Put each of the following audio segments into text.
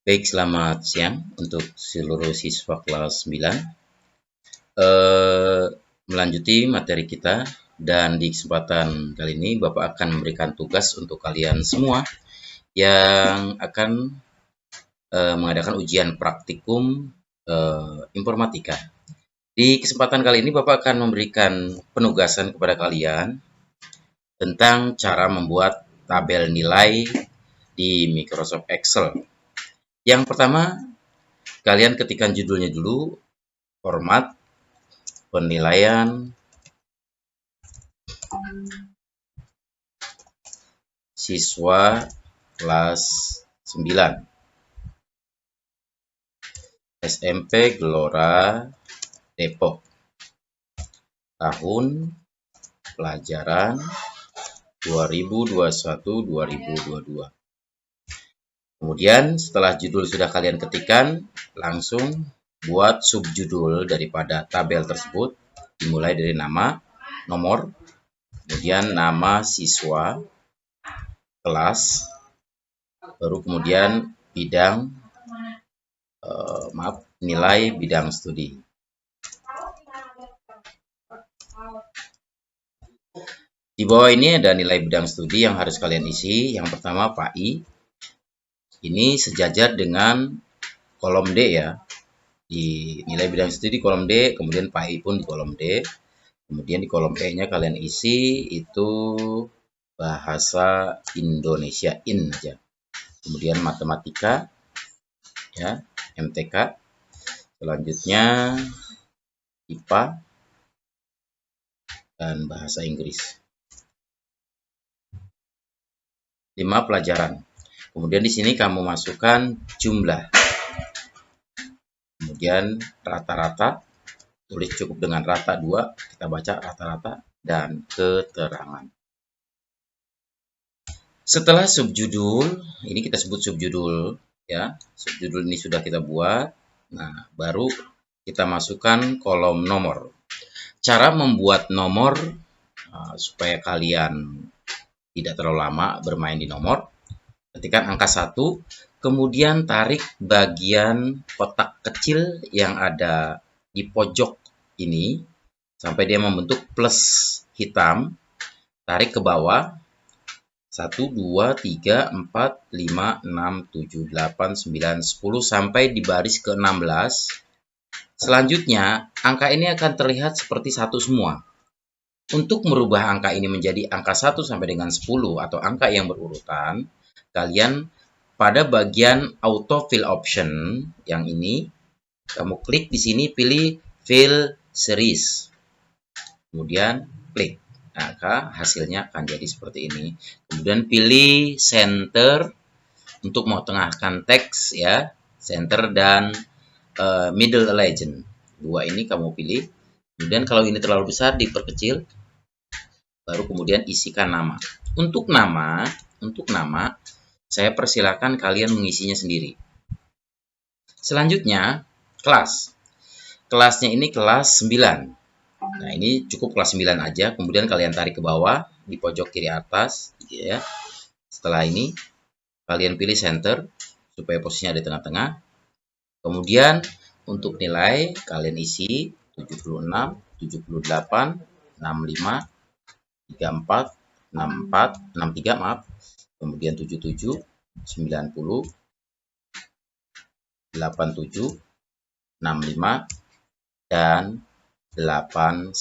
Baik, selamat siang untuk seluruh siswa kelas 9. Melanjuti materi kita, dan di kesempatan kali ini Bapak akan memberikan tugas untuk kalian semua yang akan mengadakan ujian praktikum informatika. Di kesempatan kali ini Bapak akan memberikan penugasan kepada kalian tentang cara membuat tabel nilai di Microsoft Excel. Yang pertama, kalian ketikkan judulnya dulu, format, penilaian, siswa kelas 9, SMP Gelora Depok, tahun pelajaran 2021-2022. Kemudian setelah judul sudah kalian ketikkan, langsung buat subjudul daripada tabel tersebut, dimulai dari nama, nomor, kemudian nama siswa, kelas, baru kemudian bidang, nilai bidang studi. Di bawah ini ada nilai bidang studi yang harus kalian isi. Yang pertama PAI, ini sejajar dengan kolom D ya. Di nilai bidang studi di kolom D, kemudian PAI pun di kolom D. Kemudian di kolom E-nya kalian isi itu bahasa Indonesia in aja. Kemudian matematika ya, MTK. Selanjutnya IPA dan bahasa Inggris. 5 pelajaran. Kemudian di sini kamu masukkan jumlah. Kemudian rata-rata, tulis cukup dengan rata 2, kita baca rata-rata, dan keterangan. Setelah subjudul, ini kita sebut subjudul ya. Subjudul ini sudah kita buat. Nah, baru kita masukkan kolom nomor. Cara membuat nomor supaya kalian tidak terlalu lama bermain di nomor. Ketikkan angka 1, kemudian tarik bagian kotak kecil yang ada di pojok ini sampai dia membentuk plus hitam. Tarik ke bawah. 1, 2, 3, 4, 5, 6, 7, 8, 9, 10 sampai di baris ke-16. Selanjutnya, angka ini akan terlihat seperti 1 semua. Untuk merubah angka ini menjadi angka 1 sampai dengan 10 atau angka yang berurutan, kalian pada bagian auto fill option yang ini, kamu klik di sini, pilih fill series. Kemudian klik. Maka hasilnya akan jadi seperti ini. Kemudian pilih center untuk mau tengahkan teks ya, center dan middle legend. Dua ini kamu pilih. Kemudian kalau ini terlalu besar diperkecil. Baru kemudian isikan nama. Untuk nama saya persilakan kalian mengisinya sendiri. Selanjutnya kelas. Kelasnya ini kelas 9. Nah, ini cukup kelas 9 aja. Kemudian kalian tarik ke bawah di pojok kiri atas ya. Setelah ini kalian pilih center supaya posisinya di tengah-tengah. Kemudian untuk nilai kalian isi 76, 78, 65, 34, 64, 63 maaf. Kemudian 77, 90, 87, 65 dan 81.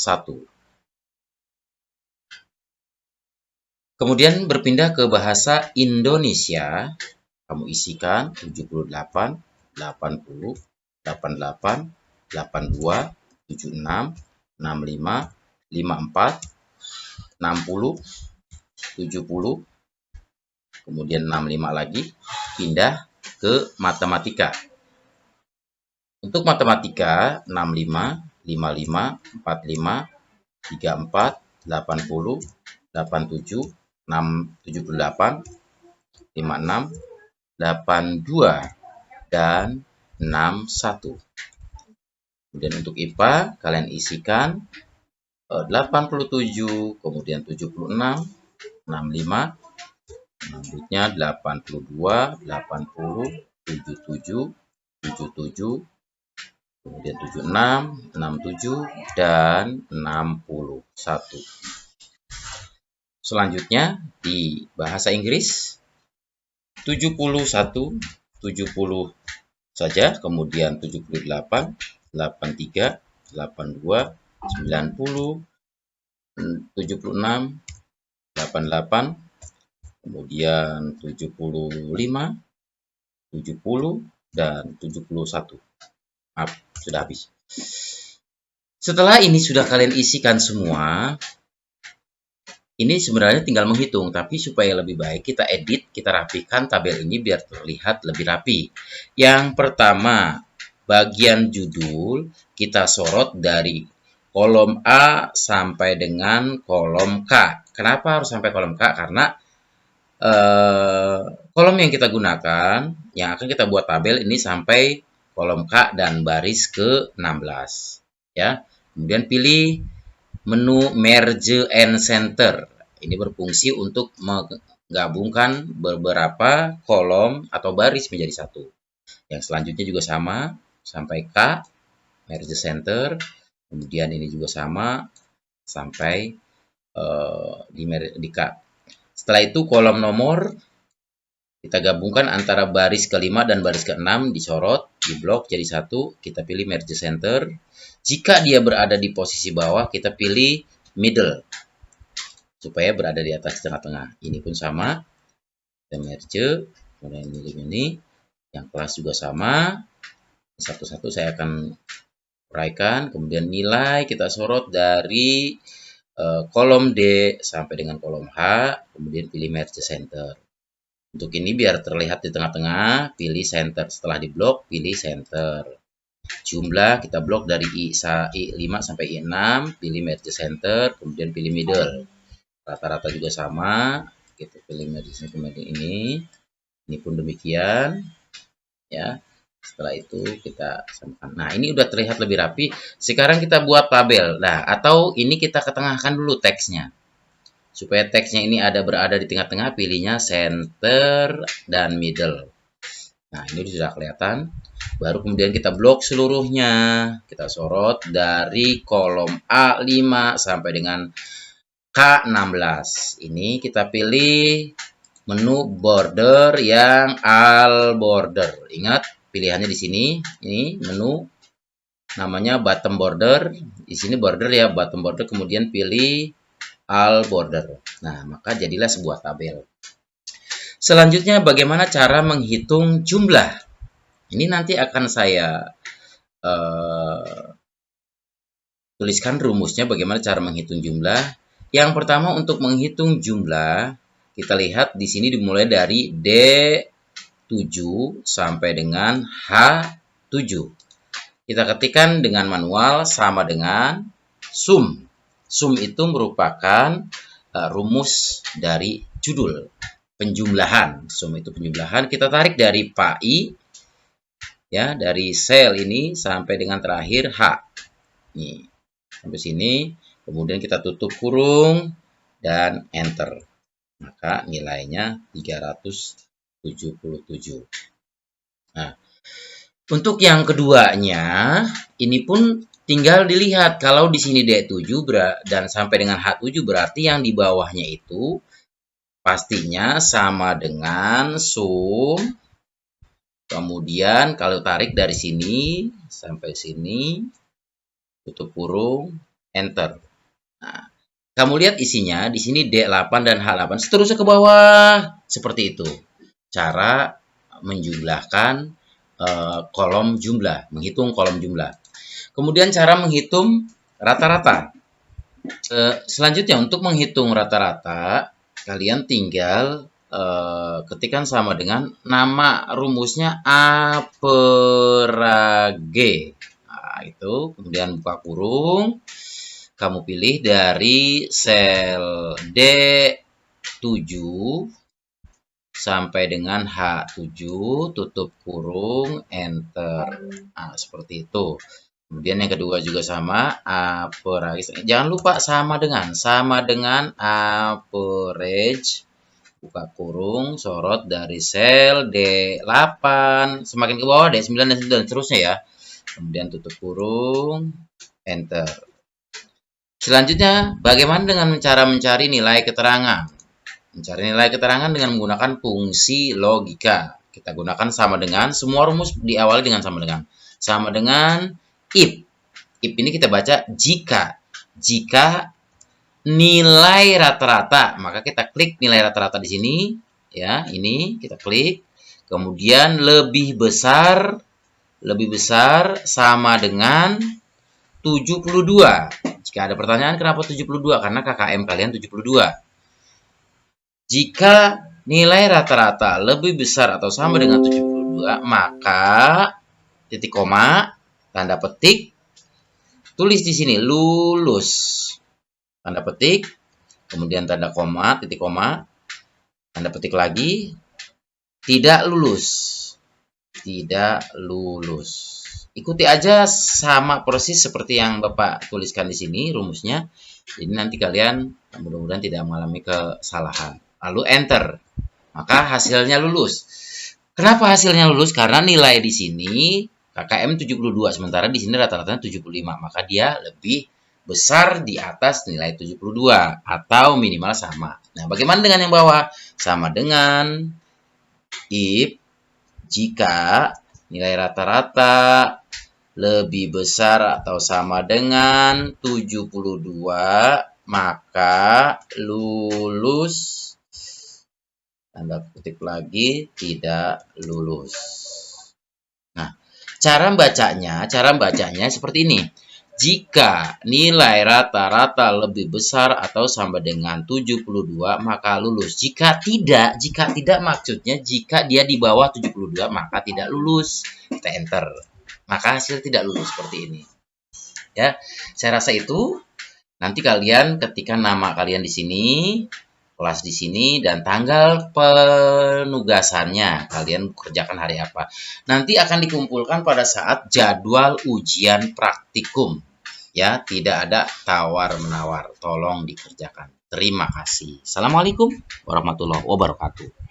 Kemudian berpindah ke bahasa Indonesia, kamu isikan 78, 80, 88, 82, 76, 65, 54, 60, 70, kemudian 65 lagi, pindah ke matematika. Untuk matematika 65, 55, 45, 34, 80, 87, 78, 56, 82, dan 61. Kemudian untuk IPA, kalian isikan 87, kemudian 76, 65, selanjutnya 82, 80, 77, 77, kemudian 76, 67, dan 61. Selanjutnya di bahasa Inggris 71, 70 saja, kemudian 78, 83, 82, 90, 76, 88, kemudian 75, 70, dan 71. Maaf, sudah habis. Setelah ini sudah kalian isikan semua, ini sebenarnya tinggal menghitung, tapi supaya lebih baik kita edit, kita rapikan tabel ini biar terlihat lebih rapi. Yang pertama, bagian judul kita sorot dari kolom A sampai dengan kolom K. Kenapa harus sampai kolom K? Karena kolom yang kita gunakan, yang akan kita buat tabel ini sampai kolom K dan baris ke-16. Ya. Kemudian pilih menu Merge and Center. Ini berfungsi untuk menggabungkan beberapa kolom atau baris menjadi satu. Yang selanjutnya juga sama, sampai K, Merge Center. Kemudian ini juga sama, sampai di K. Setelah itu kolom nomor, kita gabungkan antara baris ke-5 dan baris ke-6, disorot, diblok jadi satu, kita pilih Merge Center. Jika dia berada di posisi bawah, kita pilih middle, supaya berada di atas tengah-tengah. Ini pun sama, kita merge, kemudian ini, yang kelas juga sama, satu-satu saya akan uraikan, kemudian nilai kita sorot dari kolom D sampai dengan kolom H, kemudian pilih Merge Center. Untuk ini biar terlihat di tengah-tengah, pilih Center. Setelah diblok, pilih Center. Jumlah kita blok dari I5 sampai I6, pilih Merge Center, kemudian pilih Middle. Rata-rata juga sama, kita pilih Merge Center ini. Ini pun demikian, ya. Setelah itu kita samakan. Nah, ini udah terlihat lebih rapi. Sekarang kita buat tabel. Nah, atau ini kita ketengahkan dulu teksnya. Supaya teksnya ini berada di tengah-tengah, pilihnya Center dan Middle. Nah, ini sudah kelihatan. Baru kemudian kita blok seluruhnya. Kita sorot dari kolom A5 sampai dengan K16. Ini kita pilih menu border yang all border. Ingat, pilihannya di sini. Ini menu namanya bottom border. Di sini border ya, bottom border. Kemudian pilih all border. Nah, maka jadilah sebuah tabel. Selanjutnya, bagaimana cara menghitung jumlah? Ini nanti akan saya tuliskan rumusnya bagaimana cara menghitung jumlah. Yang pertama, untuk menghitung jumlah, kita lihat di sini dimulai dari D7 sampai dengan H7. Kita ketikkan dengan manual sama dengan sum. Sum itu merupakan rumus dari judul, penjumlahan. Sum itu penjumlahan. Kita tarik dari PAI, ya, dari sel ini sampai dengan terakhir H. Nih, sampai sini. Kemudian kita tutup kurung dan enter. Maka nilainya 377. Nah, untuk yang keduanya, ini pun tinggal dilihat. Kalau di sini D7 dan sampai dengan H7 berarti yang di bawahnya itu pastinya sama dengan sum. Kemudian kalau tarik dari sini sampai sini, tutup kurung, enter. Nah, kamu lihat isinya di sini D8 dan H8 seterusnya ke bawah. Seperti itu. Cara menjumlahkan kolom jumlah, menghitung kolom jumlah. Kemudian cara menghitung rata-rata. Selanjutnya untuk menghitung rata-rata, kalian tinggal ketikkan sama dengan nama rumusnya A per G. Nah, itu kemudian buka kurung. Kamu pilih dari sel D7 sampai dengan H7, tutup kurung, enter. Nah, seperti itu. Kemudian yang kedua juga sama, average. Jangan lupa sama dengan average buka kurung, sorot dari sel D8, semakin ke bawah D9 dan seterusnya ya. Kemudian tutup kurung, enter. Selanjutnya, bagaimana dengan cara mencari nilai keterangan? Mencari nilai keterangan dengan menggunakan fungsi logika. Kita gunakan sama dengan, semua rumus diawali dengan sama dengan. Sama dengan if. If ini kita baca jika. Jika nilai rata-rata, maka kita klik nilai rata-rata di sini. Ya, ini kita klik. Kemudian lebih besar sama dengan 72. Jika ada pertanyaan kenapa 72? Karena KKM kalian 72. Jika nilai rata-rata lebih besar atau sama dengan 72, maka titik koma, tanda petik, tulis di sini lulus. Tanda petik, kemudian tanda koma, titik koma, tanda petik lagi, tidak lulus. Tidak lulus. Ikuti aja sama persis seperti yang Bapak tuliskan di sini rumusnya. Jadi nanti kalian mudah-mudahan tidak mengalami kesalahan. Lalu enter. Maka hasilnya lulus. Kenapa hasilnya lulus? Karena nilai di sini KKM 72, sementara di sini rata-ratanya 75. Maka dia lebih besar di atas nilai 72 atau minimal sama. Nah, bagaimana dengan yang bawah? Sama dengan if jika nilai rata-rata lebih besar atau sama dengan 72, maka lulus. Tanda kutip lagi, tidak lulus. Nah, cara bacanya seperti ini. Jika nilai rata-rata lebih besar atau sama dengan 72, maka lulus. Jika tidak maksudnya jika dia di bawah 72, maka tidak lulus. Kita enter. Maka hasil tidak lulus seperti ini. Ya, saya rasa itu. Nanti kalian ketikkan nama kalian di sini, kelas di sini, dan tanggal penugasannya. Kalian kerjakan hari apa. Nanti akan dikumpulkan pada saat jadwal ujian praktikum. Ya, tidak ada tawar-menawar. Tolong dikerjakan. Terima kasih. Assalamualaikum warahmatullahi wabarakatuh.